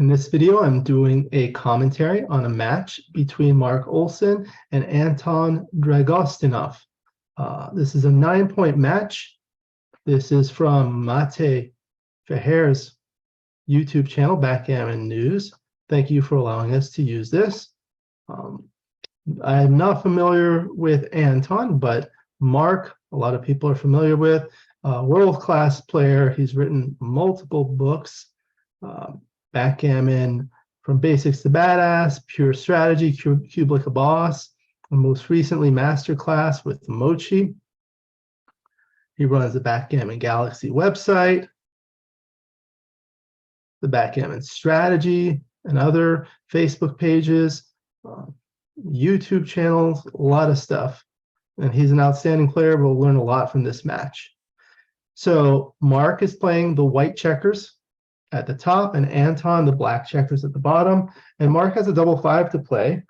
In this video, I'm doing a commentary on a match between Marc Olsen and Anton Dragostinov. This is a 9-point match. This is from Mate Feher's YouTube channel, Backgammon News. Thank you for allowing us to use this. I'm not familiar with Anton, but Marc, a lot of people are familiar with. World-class player. He's written multiple books. Backgammon from Basics to Badass, Pure Strategy, Cube Like a Boss, and most recently Masterclass with Mochi. He runs the Backgammon Galaxy website, the Backgammon Strategy, and other Facebook pages, YouTube channels, a lot of stuff. And he's an outstanding player. We'll learn a lot from this match. So Marc is playing the white checkers at the top and Anton the black checkers at the bottom, and Marc has a double 5 to play.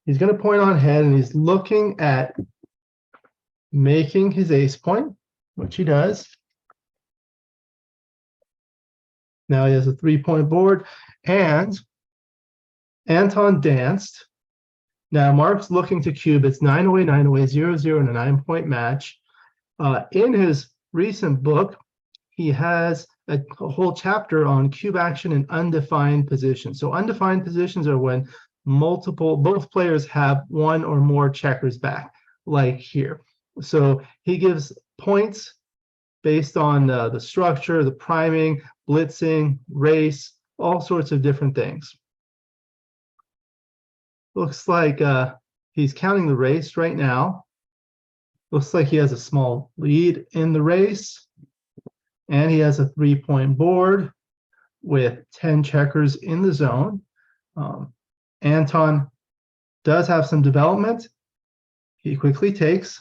He's going to point on head and he's looking at making his ace point, which he does. Now he has a 3-point board and Anton danced. Now Marc's looking to cube. It's 9 away, 9 away, 0-0 in a 9-point match. In his recent book, he has a whole chapter on cube action in undefined positions. So undefined positions are when both players have one or more checkers back, like here. So he gives points based on the structure, the priming, blitzing, race, all sorts of different things. Looks like he's counting the race right now. Looks like he has a small lead in the race. And he has a 3-point board with 10 checkers in the zone. Anton does have some development. He quickly takes.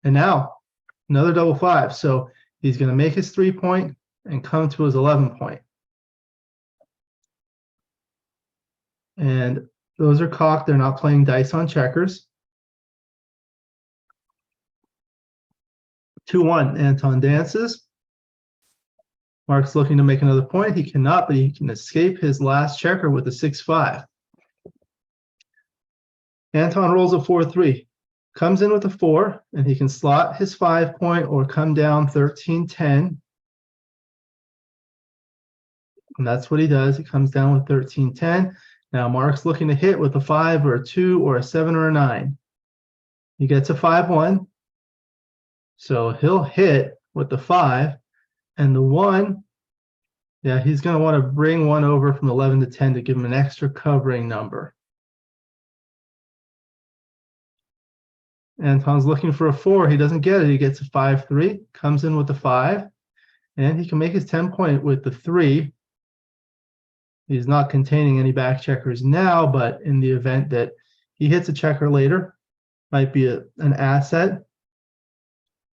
And now another double 5. So he's going to make his 3-point and come to his 11-point. And those are cocked. They're not playing dice on checkers. 2-1. Anton dances. Marc's looking to make another point. He cannot, but he can escape his last checker with a 6-5. Anton rolls a 4-3, comes in with a 4, and he can slot his 5-point or come down 13-10. And that's what he does. He comes down with 13-10. Now Marc's looking to hit with a 5 or a 2 or a 7 or a 9. He gets a 5-1. So he'll hit with the 5. And the 1, yeah, he's going to want to bring 1 over from 11 to 10 to give him an extra covering number. Anton's looking for a 4. He doesn't get it. He gets a 5-3, comes in with a 5, and he can make his 10-point with the 3. He's not containing any back checkers now, but in the event that he hits a checker later, might be an asset,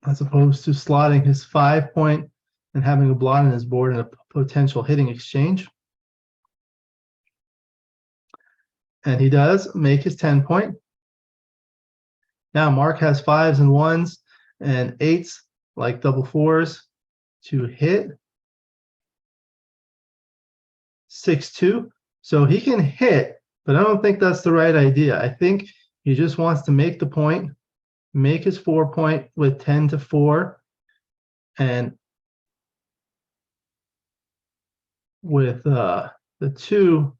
as opposed to slotting his 5-point and having a blot on his board and a potential hitting exchange. And he does make his 10-point. Now Marc has 5s and 1s and 8s, like double 4s, to hit. 6-2. So he can hit, but I don't think that's the right idea. I think he just wants to make the point, make his 4-point with 10-4, and with the 2,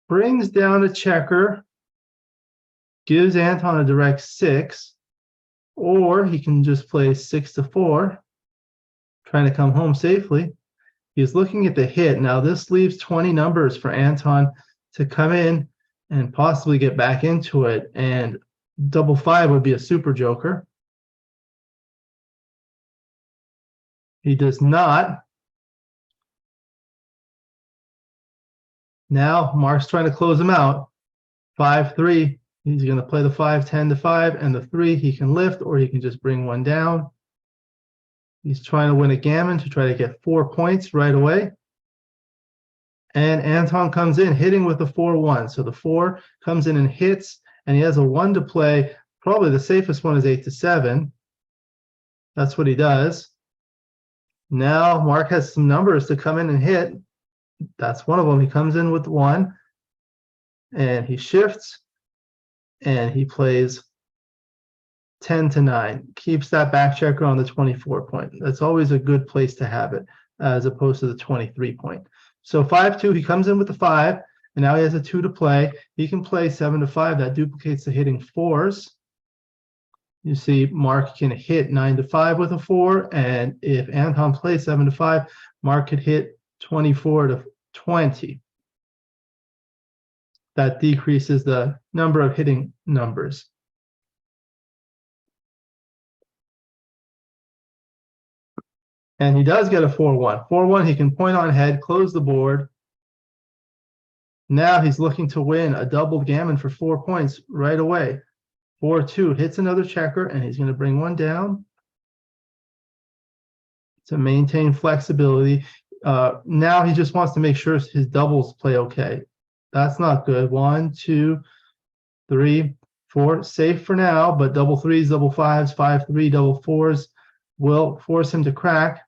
brings down a checker, gives Anton a direct 6, or he can just play 6-4, trying to come home safely. He's looking at the hit. Now this leaves 20 numbers for Anton to come in and possibly get back into it, and double 5 would be a super joker. He does not. Now Marc's trying to close him out. 5-3. He's going to play the 5, 10-5, and the 3 he can lift, or he can just bring 1 down. He's trying to win a gammon to try to get 4 points right away. And Anton comes in hitting with the 4-1. So the 4 comes in and hits, and he has a 1 to play. Probably the safest one is 8-7. That's what he does. Now Marc has some numbers to come in and hit. That's one of them. He comes in with 1, and he shifts, and he plays 10 to 9. Keeps that back checker on the 24 point. That's always a good place to have it, as opposed to the 23 point. So 5-2, he comes in with the 5, and now he has a 2 to play. He can play 7 to 5. That duplicates the hitting 4s. You see, Marc can hit 9 to 5 with a 4, and if Anton plays 7 to 5, Marc could hit 24 to 20. That decreases the number of hitting numbers. And he does get a 4-1. 4-1, he can point on head, close the board. Now he's looking to win a doubled gammon for 4 points right away. 4-2, hits another checker, and he's going to bring one down to maintain flexibility. Now he just wants to make sure his doubles play okay. That's not good. 1, 2, 3, 4. Safe for now, but double 3s, double 5s, 5-3, double 4s will force him to crack,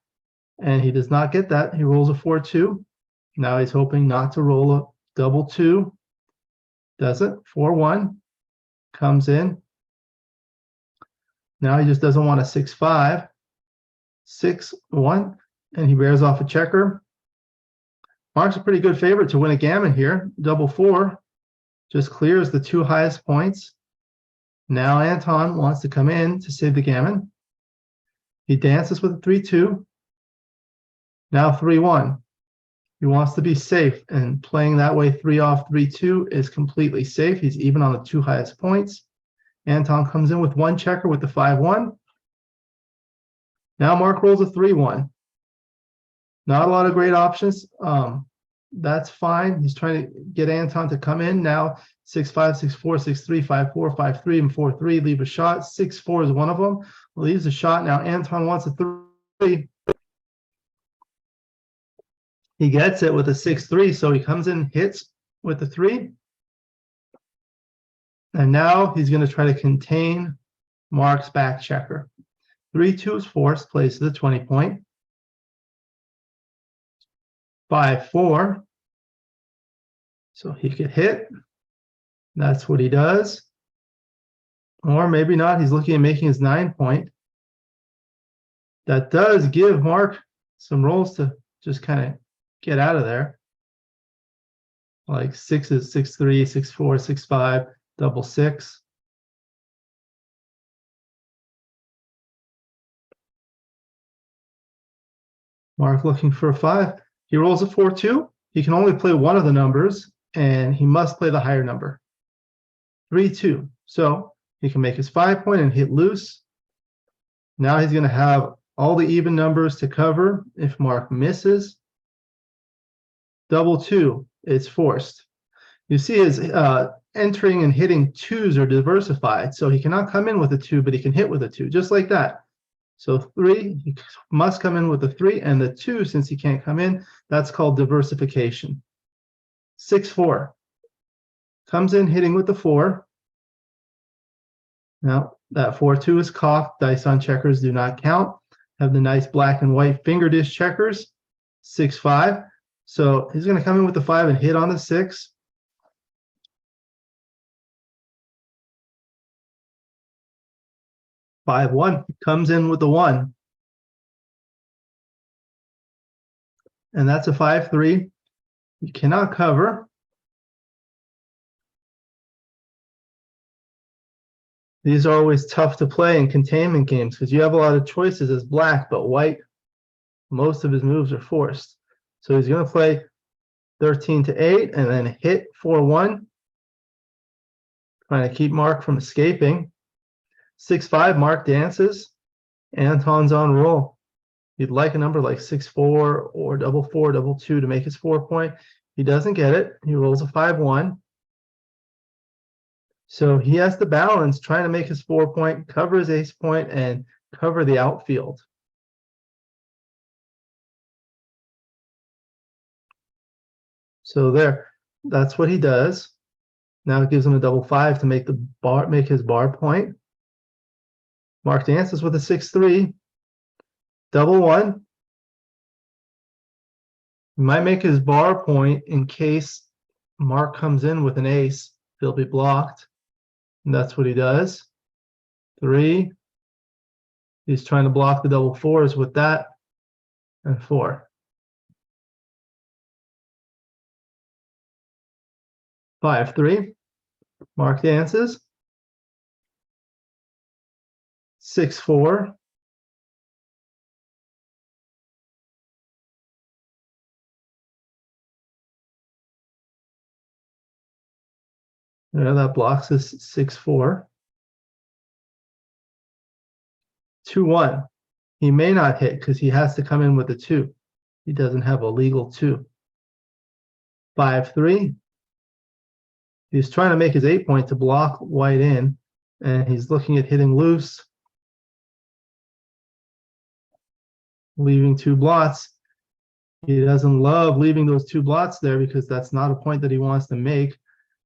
and he does not get that. He rolls a 4-2. Now he's hoping not to roll a double 2. Doesn't. 4-1. Comes in. Now he just doesn't want a 6-5. 6-1, and he bears off a checker. Marc's a pretty good favorite to win a gammon here. Double 4 just clears the 2 highest points. Now Anton wants to come in to save the gammon. He dances with a 3-2. Now 3-1. He wants to be safe, and playing that way 3 off 3-2 is completely safe. He's even on the 2 highest points. Anton comes in with 1 checker with the 5-1. Now Marc rolls a 3-1. Not a lot of great options. That's fine. He's trying to get Anton to come in. Now 6-5, 6-4, 6-3, 5-4, 5-3, and 4-3. Leave a shot. 6-4 is one of them. Leaves a shot. Now Anton wants a 3. He gets it with a 6-3, so he comes in, hits with the 3. And now he's going to try to contain Marc's back checker. 3-2 is forced, plays to the 20 point. 5-4. So he could hit. That's what he does. Or maybe not. He's looking at making his 9 point. That does give Marc some rolls to just kind of get out of there. Like 6s, 6-3, 6-4, 6-5, double 6. Marc looking for a 5. He rolls a 4-2. He can only play one of the numbers, and he must play the higher number. 3-2. So he can make his 5 point and hit loose. Now he's going to have all the even numbers to cover if Marc misses. Double 2, it's forced. You see his entering and hitting 2s are diversified, so he cannot come in with a 2, but he can hit with a 2, just like that. So 3, he must come in with the 3, and the 2, since he can't come in, that's called diversification. 6-4. Comes in hitting with the 4. Now, that 4-2 is cocked. Dice on checkers do not count. Have the nice black and white finger dish checkers. 6-5. So he's going to come in with the 5 and hit on the 6. Five 1 comes in with the 1. And that's a 5-3. You cannot cover. These are always tough to play in containment games because you have a lot of choices as black, but white, most of his moves are forced. So he's going to play 13-8 and then hit 4-1. Trying to keep Marc from escaping. 6-5, Marc dances. Anton's on roll. He'd like a number like 6-4 or double 4, double 2 to make his 4 point. He doesn't get it. He rolls a 5-1. So he has to balance trying to make his 4 point, cover his ace point, and cover the outfield. So there, that's what he does. Now it gives him a double 5 to make the bar, make his bar point. Marc dances with a 6-3, double 1. He might make his bar point in case Marc comes in with an ace. He'll be blocked. And that's what he does. 3. He's trying to block the double fours with that. And 4. 5-3. Marc dances. 6-4. There, that blocks us 6-4. 2-1. He may not hit because he has to come in with a 2. He doesn't have a legal 2. 5-3. He's trying to make his 8-point to block white in, and he's looking at hitting loose, leaving 2 blots. He doesn't love leaving those 2 blots there because that's not a point that he wants to make,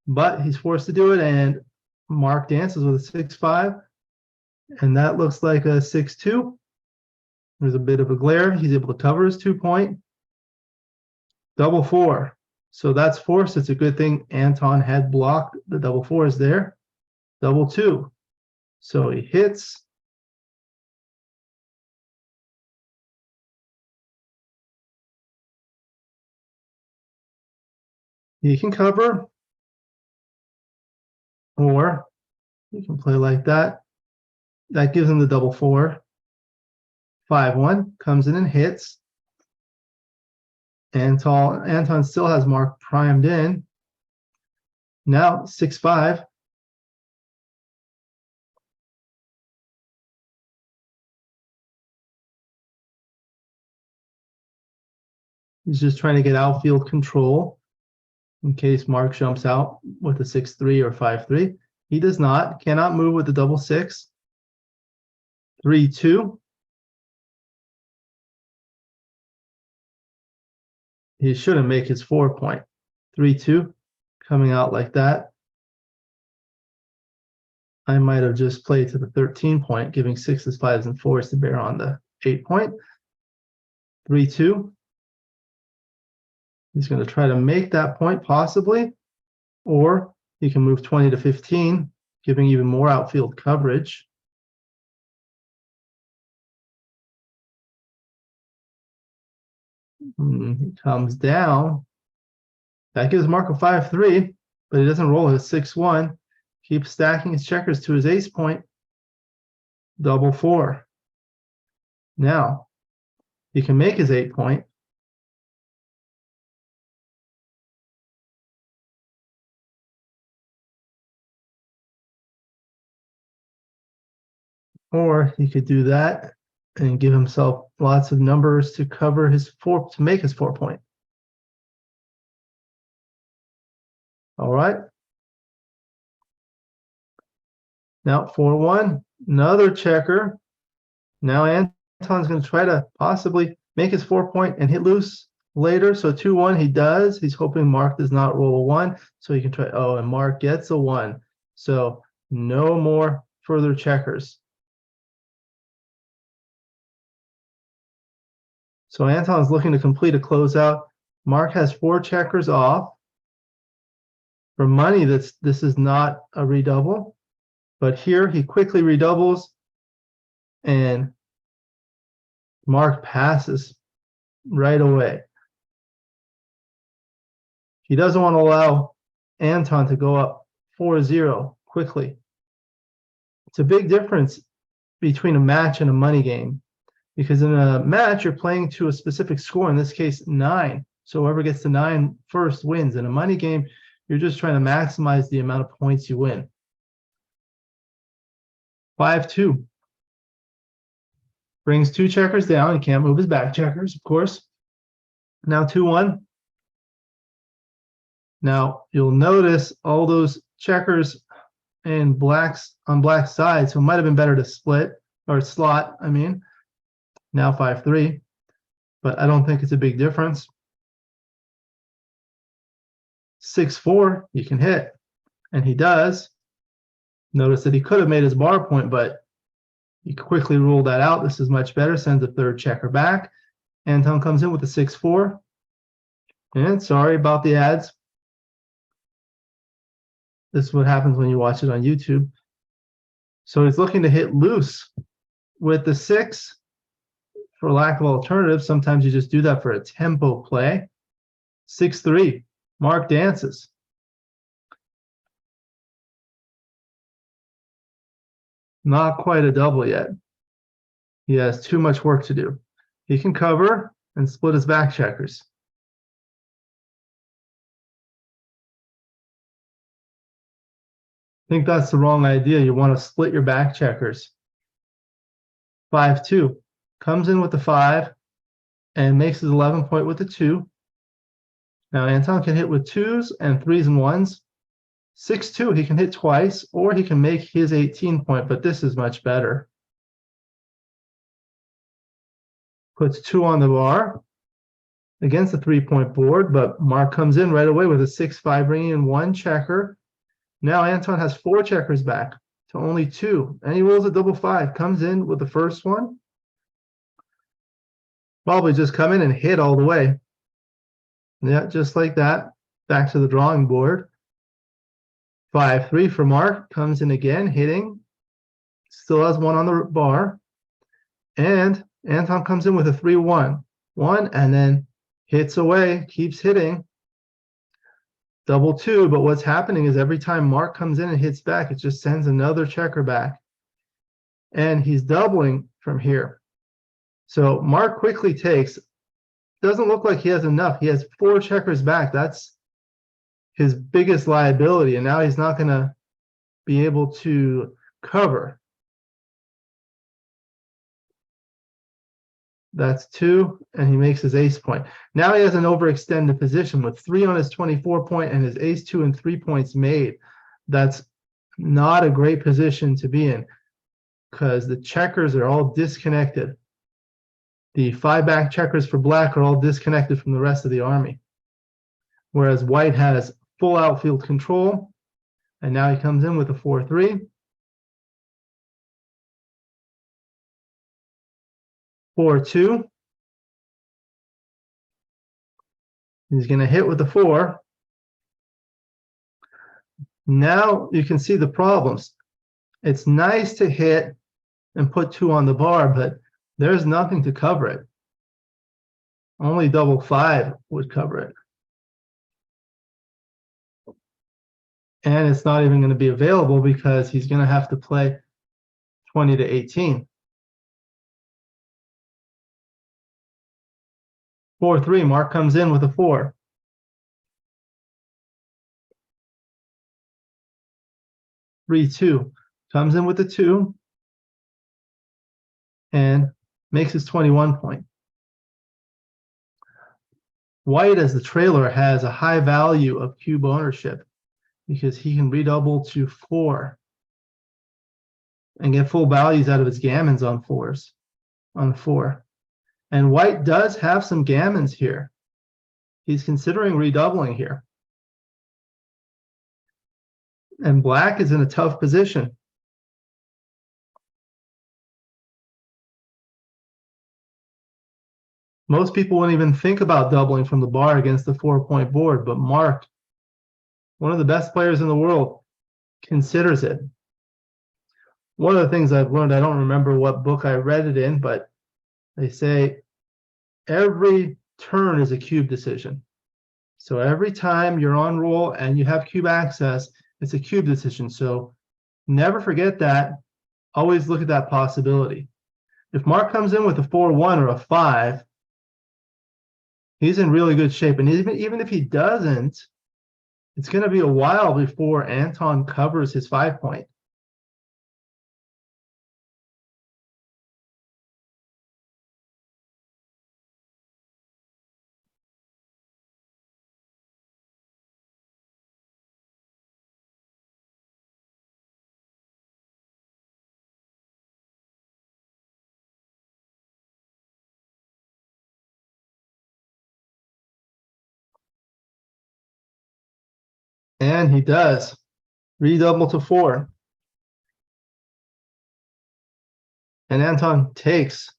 but he's forced to do it, and Marc dances with a 6-5, and that looks like a 6-2. There's a bit of a glare. He's able to cover his 2-point. Double 4. So that's forced. It's a good thing Anton had blocked the double fours there. Double 2. So he hits. He can cover. Or he can play like that. That gives him the double 4. 5-1 comes in and hits. Anton still has Marc primed in. Now 6-5. He's just trying to get outfield control in case Marc jumps out with a 6-3 or 5-3. He does not, cannot move with the double 6. 3-2. He shouldn't make his 4-point. 3-2 coming out like that. I might have just played to the 13-point, giving 6s, 5s, and 4s to bear on the 8-point. 3-2. He's going to try to make that point possibly, or he can move 20 to 15, giving even more outfield coverage. He comes down. That gives Marc a 5-3, but he doesn't roll his 6-1. Keeps stacking his checkers to his ace point. Double 4. Now, he can make his 8-point. Or he could do that and give himself lots of numbers to cover his to make his 4-point. All right. Now 4-1, another checker. Now Anton's going to try to possibly make his 4-point and hit loose later. So 2-1, he does. He's hoping Marc does not roll a 1, so he can try. Oh, and Marc gets a 1. So no more further checkers. So Anton's looking to complete a closeout. Marc has 4 checkers off. For money, this is not a redouble, but here he quickly redoubles, and Marc passes right away. He doesn't want to allow Anton to go up 4-0 quickly. It's a big difference between a match and a money game. Because in a match, you're playing to a specific score, in this case, 9. So whoever gets to 9 first wins. In a money game, you're just trying to maximize the amount of points you win. 5-2. Brings 2 checkers down. He can't move his back checkers, of course. Now 2-1. Now you'll notice all those checkers and blacks on black sides. So it might have been better to split or slot, I mean. Now 5-3, but I don't think it's a big difference. 6-4, you can hit, and he does. Notice that he could have made his bar point, but he quickly ruled that out. This is much better, sends a 3rd checker back. Anton comes in with a 6-4. And sorry about the ads. This is what happens when you watch it on YouTube. So he's looking to hit loose with the 6 for lack of alternative. Sometimes you just do that for a tempo play. 6-3. Marc dances. Not quite a double yet. He has too much work to do. He can cover and split his back checkers. I think that's the wrong idea. You want to split your back checkers. 5-2. Comes in with the 5 and makes his 11 point with the 2. Now Anton can hit with 2s and 3s and 1s. 6-2, he can hit twice, or he can make his 18 point, but this is much better. Puts 2 on the bar against the 3-point board, but Marc comes in right away with a 6-5, bringing in 1 checker. Now Anton has 4 checkers back to only 2, and he rolls a double 5, comes in with the first one. Probably just come in and hit all the way. Yeah, just like that. Back to the drawing board. 5-3 for Marc, comes in again, hitting. Still has 1 on the bar. And Anton comes in with a 3-1. 1, and then hits away, keeps hitting. Double 2, but what's happening is every time Marc comes in and hits back, it just sends another checker back. And he's doubling from here. So Marc quickly takes, doesn't look like he has enough. He has 4 checkers back. That's his biggest liability, and now he's not going to be able to cover. That's 2, and he makes his ace point. Now he has an overextended position with 3 on his 24 point and his ace 2 and 3 points made. That's not a great position to be in because the checkers are all disconnected. The 5 back checkers for black are all disconnected from the rest of the army. Whereas white has full outfield control, and now he comes in with a 4-3. 4-2. He's going to hit with the 4. Now you can see the problems. It's nice to hit and put 2 on the bar, but there's nothing to cover it. Only double 5 would cover it. And it's not even going to be available because he's going to have to play 20 to 18. 4-3, Marc comes in with a 4. 3-2, comes in with a 2 and makes his 21 point. White, as the trailer, has a high value of cube ownership because he can redouble to 4 and get full values out of his gammons on 4s, on 4. And white does have some gammons here. He's considering redoubling here. And black is in a tough position. Most people wouldn't even think about doubling from the bar against the 4-point board, but Marc, one of the best players in the world, considers it. One of the things I've learned, I don't remember what book I read it in, but they say every turn is a cube decision. So every time you're on roll and you have cube access, it's a cube decision. So never forget that. Always look at that possibility. If Marc comes in with a 4-1 or a 5, he's in really good shape. And even if he doesn't, it's going to be a while before Anton covers his 5-point. And he does. Redouble to 4. And Anton takes.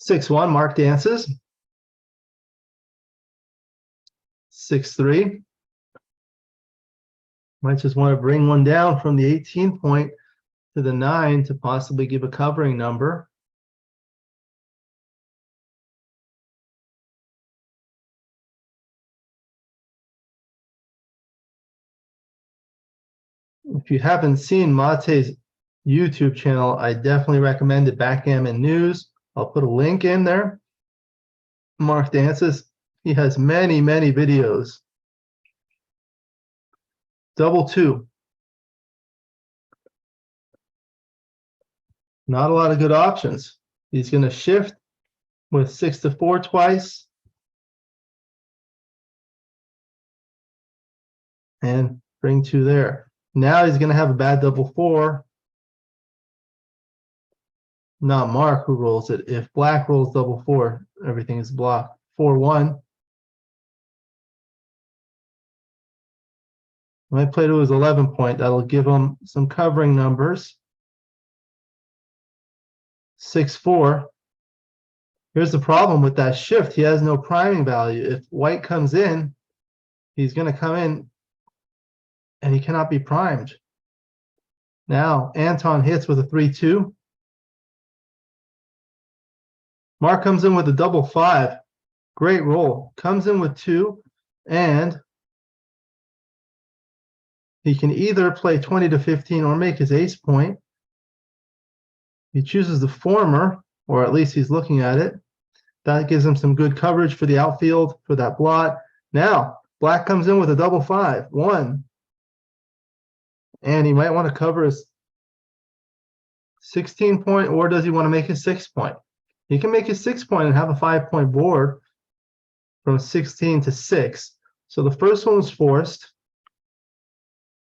6-1, Marc dances. 6-3. Might just want to bring one down from the 18 point to the 9 to possibly give a covering number. If you haven't seen Mate's YouTube channel, I definitely recommend it, Backgammon News. I'll put a link in there. Marc dances. He has many, many videos. Double 2. Not a lot of good options. He's going to shift with 6-4 twice. And bring 2 there. Now he's going to have a bad double 4. Not Marc who rolls it. If black rolls double 4, everything is blocked. 4-1. Might play to his 11 point. That'll give him some covering numbers. 6-4. Here's the problem with that shift. He has no priming value. If white comes in, he's going to come in and he cannot be primed. Now, Anton hits with a 3-2. Marc comes in with a double 5. Great roll. Comes in with 2, and he can either play 20-15 or make his ace point. He chooses the former, or at least he's looking at it. That gives him some good coverage for the outfield, for that blot. Now, black comes in with a double 5, 1. And he might want to cover his 16 point, or does he want to make his 6 point? He can make his 6 point and have a 5 point board from 16 to 6. So the first one was forced.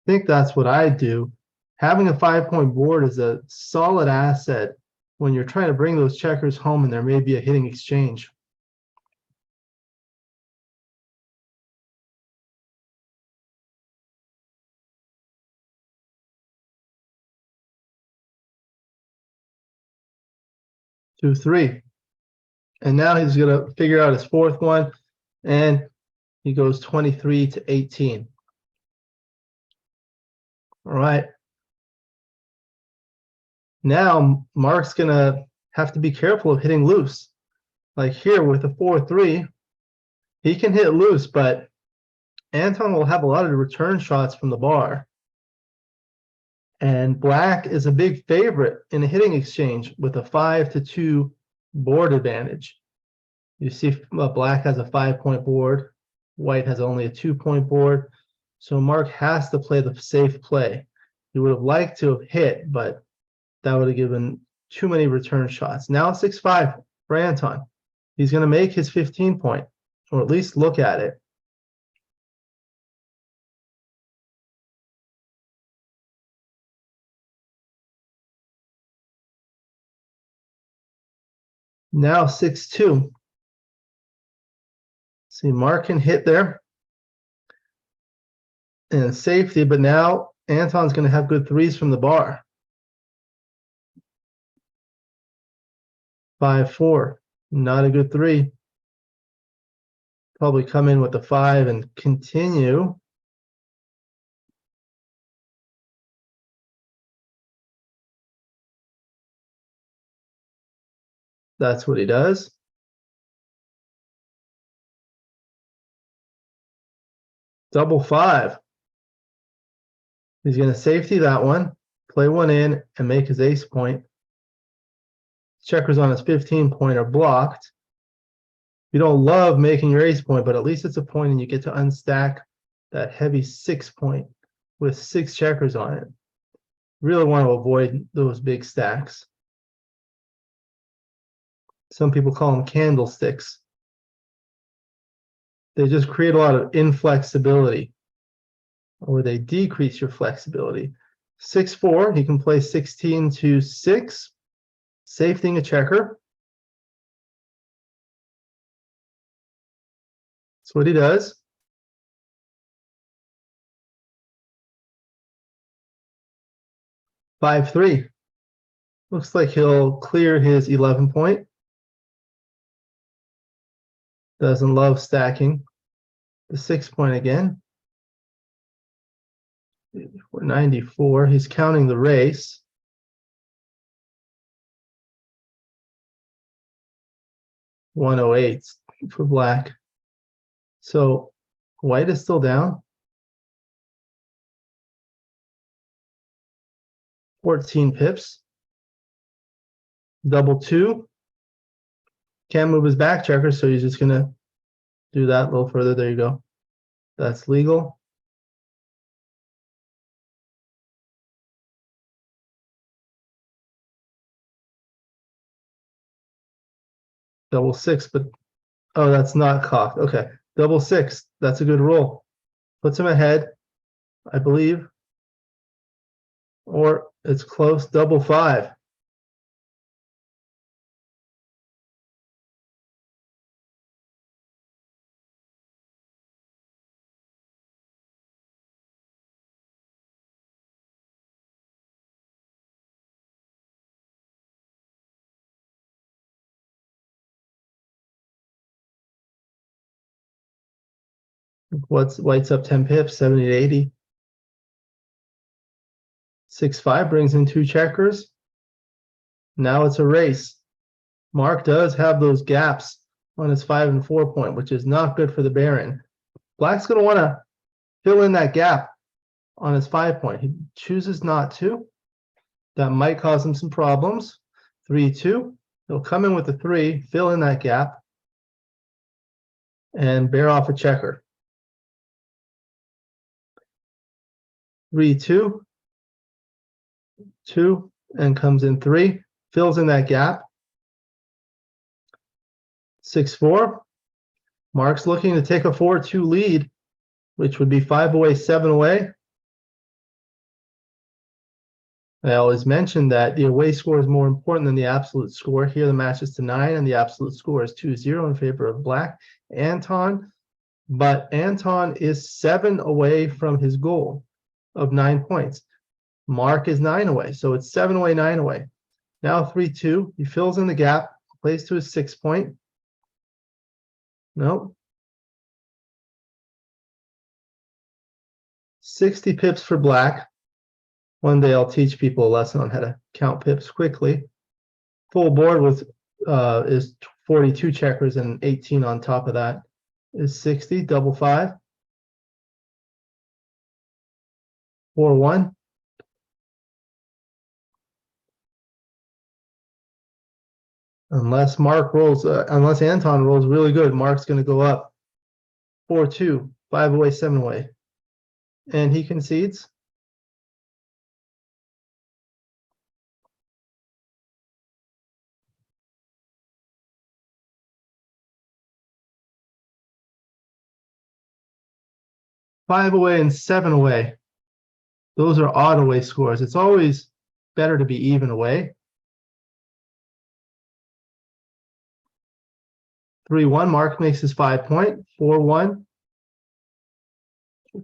I think that's what I do. Having a 5 point board is a solid asset when you're trying to bring those checkers home and there may be a hitting exchange. Two, 3. And now he's going to figure out his fourth one, and he goes 23-18. All right. Now Marc's going to have to be careful of hitting loose. Like here with the 4-3, he can hit loose, but Anton will have a lot of return shots from the bar. And black is a big favorite in a hitting exchange with a 5-2 board advantage. You see black has a 5 point board, white has only a 2 point board. So Marc has to play the safe play. He would have liked to have hit, but that would have given too many return shots. Now 6-5 for Anton. He's going to make his 15 point, or at least look at it. Now 6-2. See, Marc can hit there and safety, but now Anton's going to have good threes from the bar. 5-4, not a good 3. Probably come in with the 5 and continue. That's what he does. Double 5. He's going to safety that one, play one in, and make his ace point. Checkers on his 15 point are blocked. You don't love making your ace point, but at least it's a point and you get to unstack that heavy 6 point with 6 checkers on it. Really want to avoid those big stacks. Some people call them candlesticks. They just create a lot of inflexibility, or they decrease your flexibility. 6-4, he can play 16-6, safetying a checker. That's what he does. Five, 3. Looks like he'll clear his 11 point. Doesn't love stacking. The 6 point again. 94. He's counting the race. $108 for black. So white is still down. 14 pips. Double two. Can't move his back checker, so he's just gonna do that a little further. There you go. That's legal. Double six, but oh, that's not cocked. Okay, double six. That's a good roll. Puts him ahead, I believe. Or it's close. Double five. What's white's up 10 pips, 70 to 80. 6-5 brings in two checkers. Now it's a race. Marc does have those gaps on his 5 and 4 point, which is not good for the Baron. Black's going to want to fill in that gap on his 5 point. He chooses not to. That might cause him some problems. 3-2. He'll come in with the 3, fill in that gap, and bear off a checker. 3-2. 2, and comes in 3, fills in that gap. 6-4. Marc's looking to take a 4-2 lead, which would be 5 away, 7 away. I always mention that the away score is more important than the absolute score. Here the match is to 9, and the absolute score is 2-0 in favor of black. Anton, but Anton is 7 away from his goal of 9 points. Marc is 9 away, so it's 7 away, 9 away. Now 3-2, he fills in the gap, plays to his 6 point. Nope. 60 pips for black. One day I'll teach people a lesson on how to count pips quickly. Full board with is 42 checkers and 18 on top of that is 60, double 5. 4-1. Unless Marc rolls, unless Anton rolls really good, Marc's going to go up. 4-2, 5 away, 7 away. And he concedes. Five away and 7 away. Those are odd away scores. It's always better to be even away. 3-1, Marc makes his 5 point. 4-1.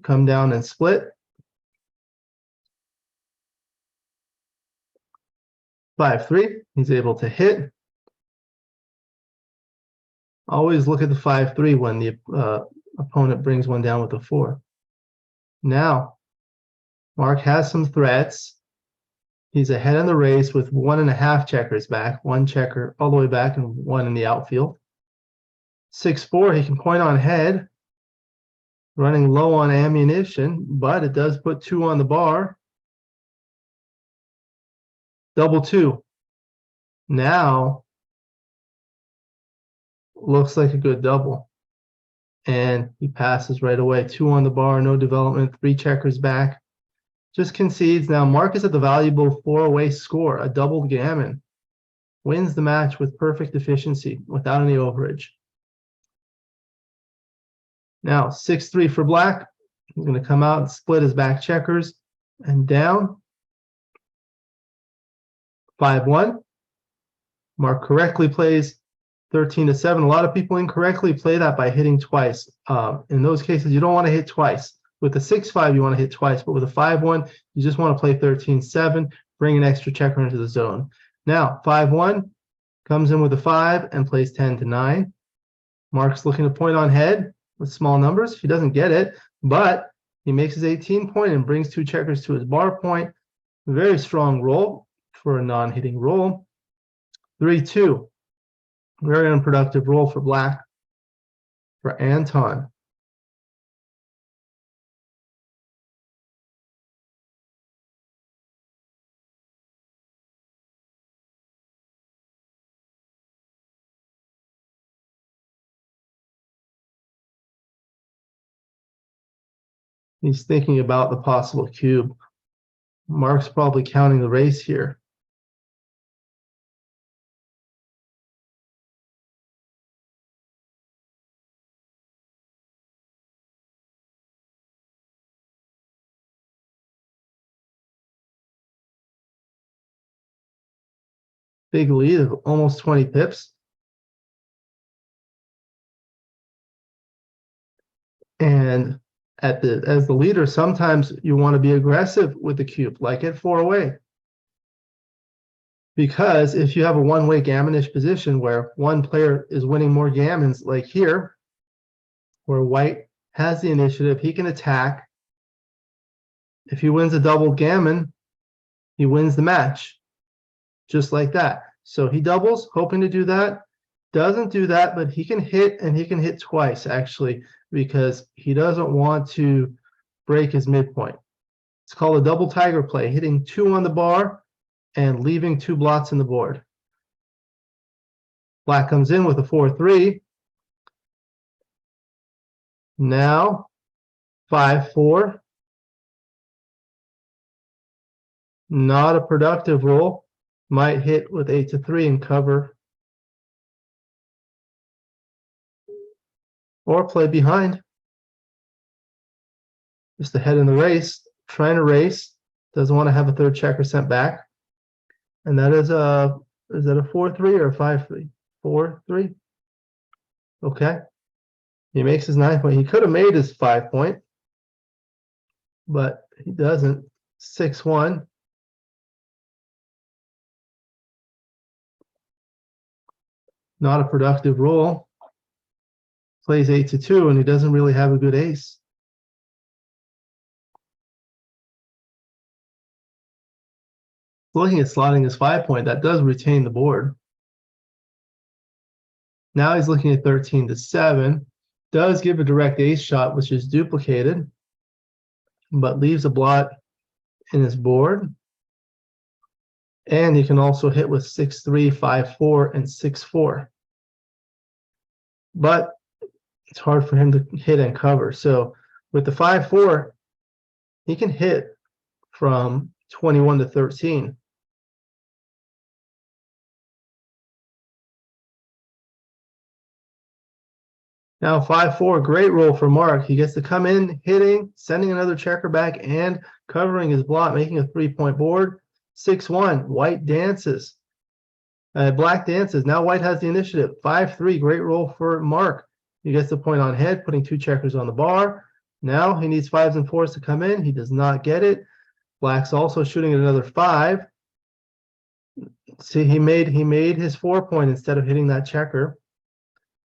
Come down and split. 5-3, he's able to hit. Always look at the 5-3 when the opponent brings one down with a 4. Now, Marc has some threats. He's ahead in the race with 1.5 checkers back, 1 checker all the way back and 1 in the outfield. 6-4, he can point on head, running low on ammunition, but it does put 2 on the bar. Double 2. Now, looks like a good double. And he passes right away. 2 on the bar, no development, 3 checkers back. Just concedes. Now Marc is at the valuable 4 away score, a double gammon. Wins the match with perfect efficiency without any overage. Now 6-3 for black. He's going to come out and split his back checkers and down. 5-1. Marc correctly plays 13-7. A lot of people incorrectly play that by hitting twice. In those cases, you don't want to hit twice. With the 6-5, you want to hit twice, but with a 5-1, you just want to play 13-7, bring an extra checker into the zone. Now, 5-1 comes in with a 5 and plays 10-9. Marc's looking to point on head with small numbers. He doesn't get it, but he makes his 18 point and brings 2 checkers to his bar point. Very strong roll for a non-hitting roll. 3-2. Very unproductive roll for black for Anton. He's thinking about the possible cube. Marc's probably counting the race here. Big lead of almost 20 pips. And as the leader, sometimes you want to be aggressive with the cube, like at 4-way. Because if you have a one-way gammonish position where one player is winning more gammons, like here, where white has the initiative, he can attack. If he wins a double gammon, he wins the match, just like that. So he doubles, hoping to do that. Doesn't do that, but he can hit, and he can hit twice, actually, because he doesn't want to break his midpoint. It's called a double tiger play, hitting 2 on the bar and leaving 2 blots in the board. Black comes in with a 4-3. Now 5-4. Not a productive roll. Might hit with 8-3 and cover. Or play behind. Just ahead in the race, trying to race. Doesn't want to have a third checker sent back. And that is that a 4-3 or a 5-3? 4-3. Okay. He makes his 9 point. He could have made his 5 point, but he doesn't. 6-1. Not a productive roll. Plays 8-2, and he doesn't really have a good ace. Looking at slotting his 5 point, that does retain the board. Now he's looking at 13-7. Does give a direct ace shot, which is duplicated, but leaves a blot in his board. And he can also hit with 6-3, 5-4, and 6-4. But it's hard for him to hit and cover. So with the 5-4, he can hit from 21-13. Now 5-4, great roll for Marc. He gets to come in, hitting, sending another checker back, and covering his blot, making a 3-point board. 6-1, white dances. Black dances. Now white has the initiative. 5-3, great roll for Marc. He gets the point on head, putting 2 checkers on the bar. Now he needs 5s and 4s to come in. He does not get it. Black's also shooting at another 5. See, he made his 4 point instead of hitting that checker.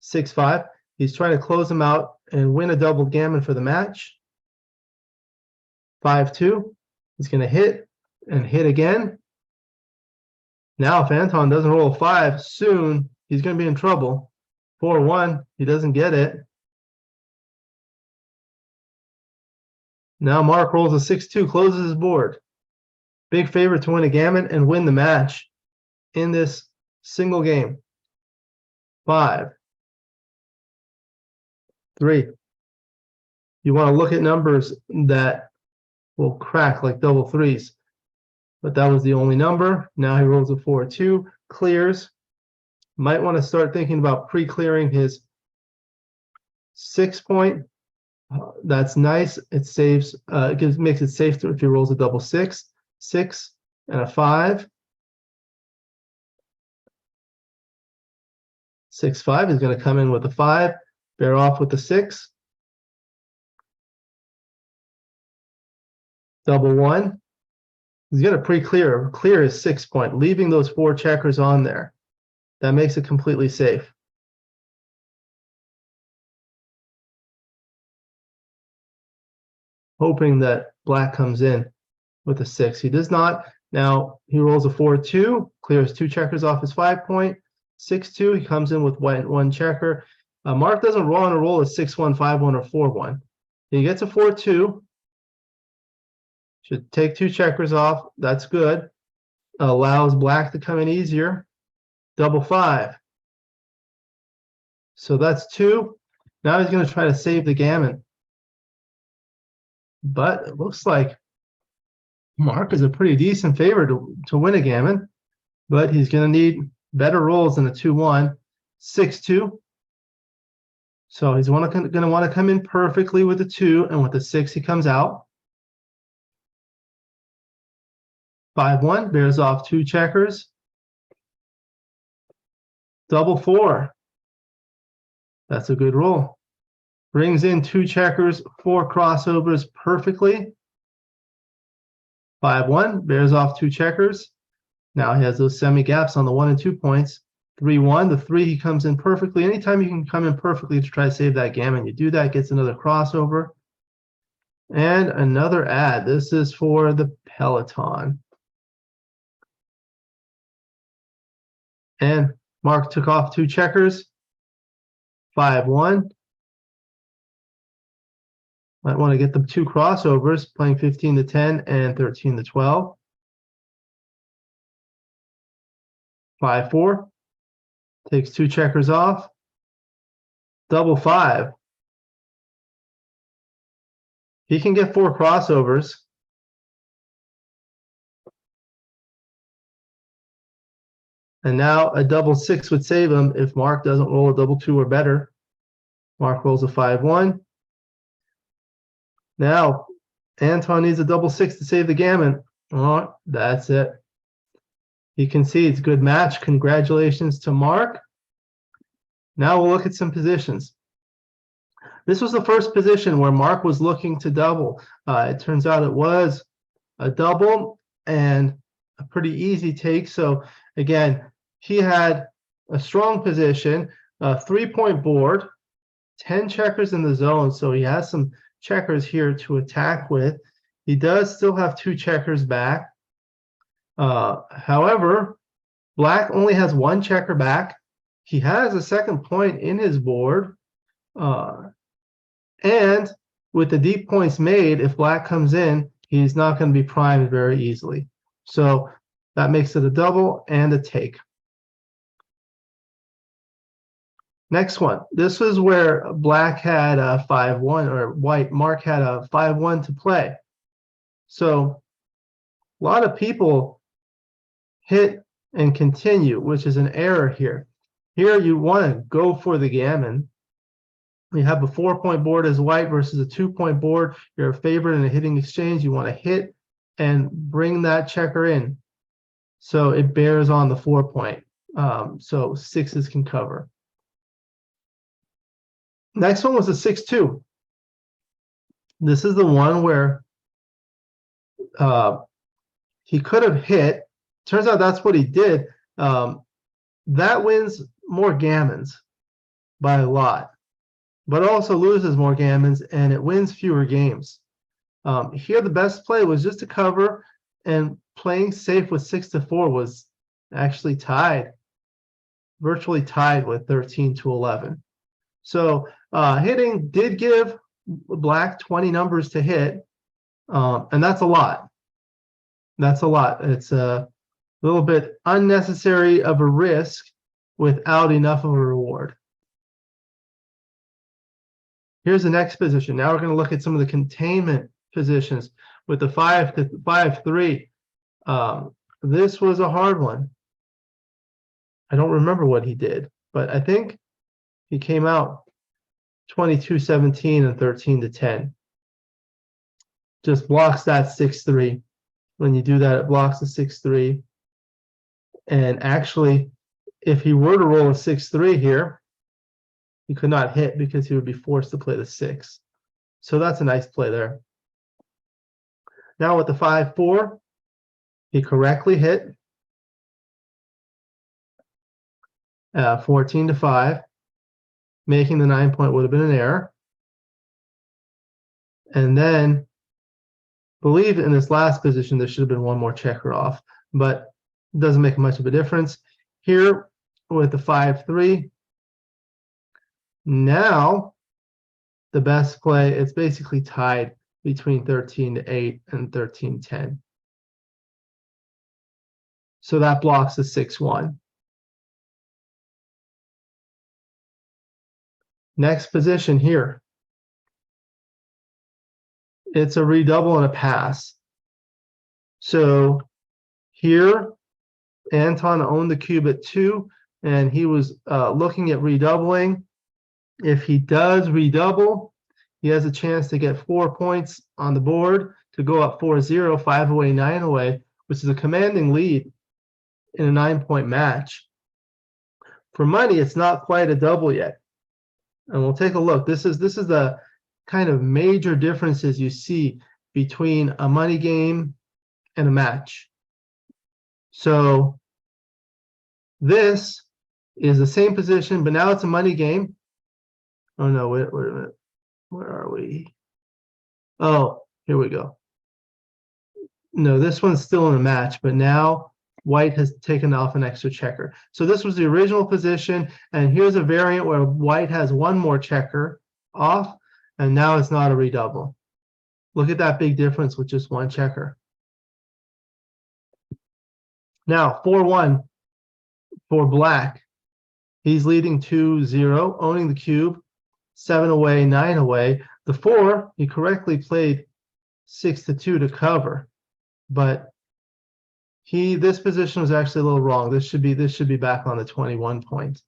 6-5. He's trying to close him out and win a double gammon for the match. 5-2. He's going to hit and hit again. Now if Anton doesn't roll a 5 soon, he's going to be in trouble. 4-1. He doesn't get it. Now Marc rolls a 6-2, closes his board. Big favorite to win a gammon and win the match in this single game. 5-3. You want to look at numbers that will crack like double 3s. But that was the only number. Now he rolls a 4-2, clears. Might want to start thinking about pre-clearing his 6 point. That's nice. It saves, makes it safe if he rolls a double 6, 6 and a 5. 6-5 is going to come in with a 5, bear off with the 6. Double 1. He's going to pre-clear, clear his 6 point, leaving those 4 checkers on there. That makes it completely safe. hoping that black comes in with a 6. He does not. Now he rolls a 4-2, clears 2 checkers off his 5 point. 6-2, he comes in with one checker. Marc doesn't roll on a roll of 6-1, 5-1, or 4-1. He gets a 4-2. Should take 2 checkers off. That's good. Allows black to come in easier. Double 5. So that's 2. Now he's going to try to save the gammon. But it looks like Marc is a pretty decent favorite to win a gammon. But he's going to need better rolls than a 2-1. 6-2. So he's going to want to come in perfectly with the 2, and with the 6 he comes out. 5-1 bears off 2 checkers. Double 4. That's a good roll. Brings in 2 checkers, 4 crossovers perfectly. 5-1 bears off 2 checkers. Now he has those semi gaps on the 1 and 2 points. 3-1, the 3 he comes in perfectly. Anytime you can come in perfectly to try to save that gammon, you do that, gets another crossover. And another ad. This is for the Peloton. And Marc took off 2 checkers. 5-1. Might want to get the 2 crossovers, playing 15-10 and 13-12. 5-4. Takes 2 checkers off. Double 5. He can get 4 crossovers. And now a double 6 would save him if Marc doesn't roll a double 2 or better. Marc rolls a 5-1. Now Anton needs a double 6 to save the gammon. Oh, that's it. He concedes. Good match. Congratulations to Marc. Now we'll look at some positions. This was the first position where Marc was looking to double. It turns out it was a double and a pretty easy take. So again, he had a strong position, a 3-point board, 10 checkers in the zone. So he has some checkers here to attack with. He does still have 2 checkers back. However, black only has 1 checker back. He has a 2nd point in his board. And with the deep points made, if black comes in, he's not going to be primed very easily. So that makes it a double and a take. Next one. This is where black had a 5-1, or Marc had a 5-1 to play. So a lot of people hit and continue, which is an error here. Here you want to go for the gammon. You have a 4-point board as white versus a 2-point board. You're a favorite in a hitting exchange. You want to hit and bring that checker in. So it bears on the 4-point. So 6s can cover. Next one was a 6-2. This is the one where he could have hit. Turns out that's what he did. That wins more gammons by a lot, but also loses more gammons, and it wins fewer games. Here, the best play was just to cover, and playing safe with 6-4 was actually tied, virtually tied with 13-11. So hitting did give black 20 numbers to hit, and that's a lot. That's a lot. It's a little bit unnecessary of a risk without enough of a reward. Here's the next position. Now we're going to look at some of the containment positions with the 5-3. This was a hard one. I don't remember what he did, but I think he came out 22-17 and 13-10. Just blocks that 6-3. When you do that, it blocks the 6-3. And actually, if he were to roll a 6-3 here, he could not hit because he would be forced to play the 6. So that's a nice play there. Now with the 5-4, he correctly hit 14-5, making the 9-point would have been an error. And then believe in this last position there should have been one more checker off, but it doesn't make much of a difference. Here with the 5-3, now the best play, it's basically tied between 13-8 and 13-10. So that blocks the 6-1. Next position here. It's a redouble and a pass. So here, Anton owned the cube at 2, and he was looking at redoubling. If he does redouble, he has a chance to get 4 points on the board to go up 4-0, 5 away, 9 away, which is a commanding lead in a 9-point match. For money, it's not quite a double yet. And we'll take a look. This is the kind of major differences you see between a money game and a match. So this is the same position, but now it's a money game. Oh no, wait a minute. Where are we? Oh, here we go. No, this one's still in a match, but now white has taken off an extra checker. So this was the original position, and here's a variant where white has one more checker off, and now it's not a redouble. Look at that big difference with just one checker. Now 4-1 for black. He's leading 2-0, owning the cube, 7 away, 9 away. The 4, he correctly played 6-2 to cover, but this position was actually a little wrong. This should be back on the 21 point.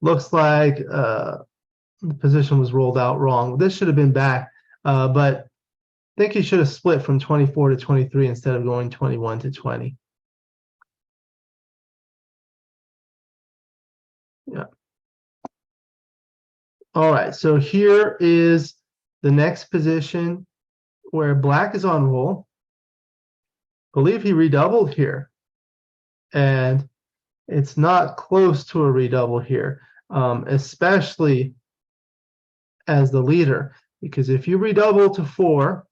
Looks like the position was rolled out wrong. This should have been back, but I think he should have split from 24 to 23 instead of going 21 to 20. Yeah. All right, so here is the next position where black is on roll. Believe he redoubled here, and it's not close to a redouble here, especially as the leader, because if you redouble to 4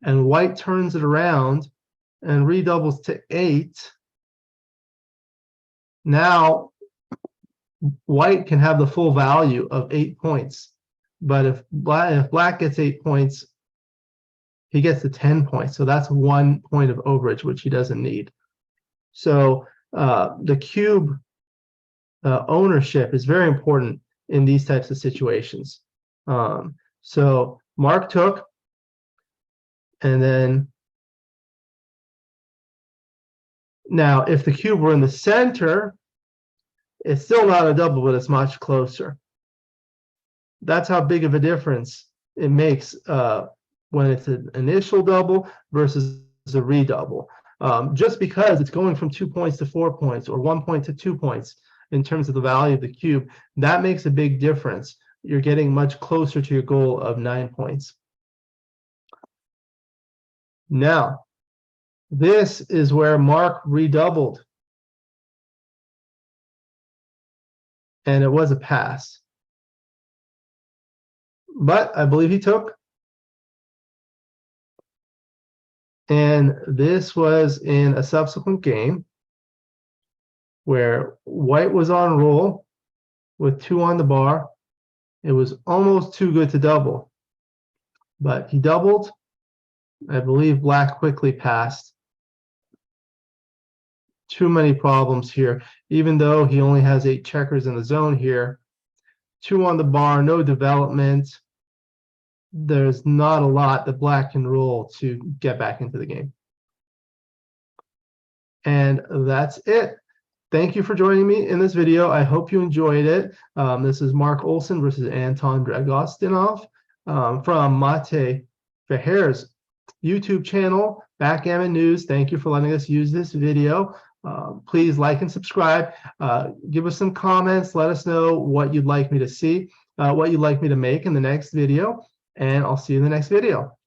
and white turns it around and redoubles to 8, now white can have the full value of 8 points, but if black gets 8 points, he gets the 10 points. So that's 1 point of overage, which he doesn't need. So the cube ownership is very important in these types of situations. So Marc took, and then now if the cube were in the center, it's still not a double, but it's much closer. That's how big of a difference it makes when it's an initial double versus a redouble. Just because it's going from 2 points to 4 points or 1 point to 2 points in terms of the value of the cube, that makes a big difference. You're getting much closer to your goal of 9 points. Now, this is where Marc redoubled, and it was a pass. But I believe he took. And this was in a subsequent game where white was on roll with 2 on the bar. It was almost too good to double, but he doubled. I believe black quickly passed. Too many problems here. Even though he only has 8 checkers in the zone here, 2 on the bar, no development. There's not a lot that black can roll to get back into the game. And that's it. Thank you for joining me in this video. I hope you enjoyed it. This is Marc Olsen versus Anton Dragostinov from Mate Feher's YouTube channel, Backgammon News. Thank you for letting us use this video. Please like and subscribe. Give us some comments. Let us know what you'd like me to see, what you'd like me to make in the next video. And I'll see you in the next video.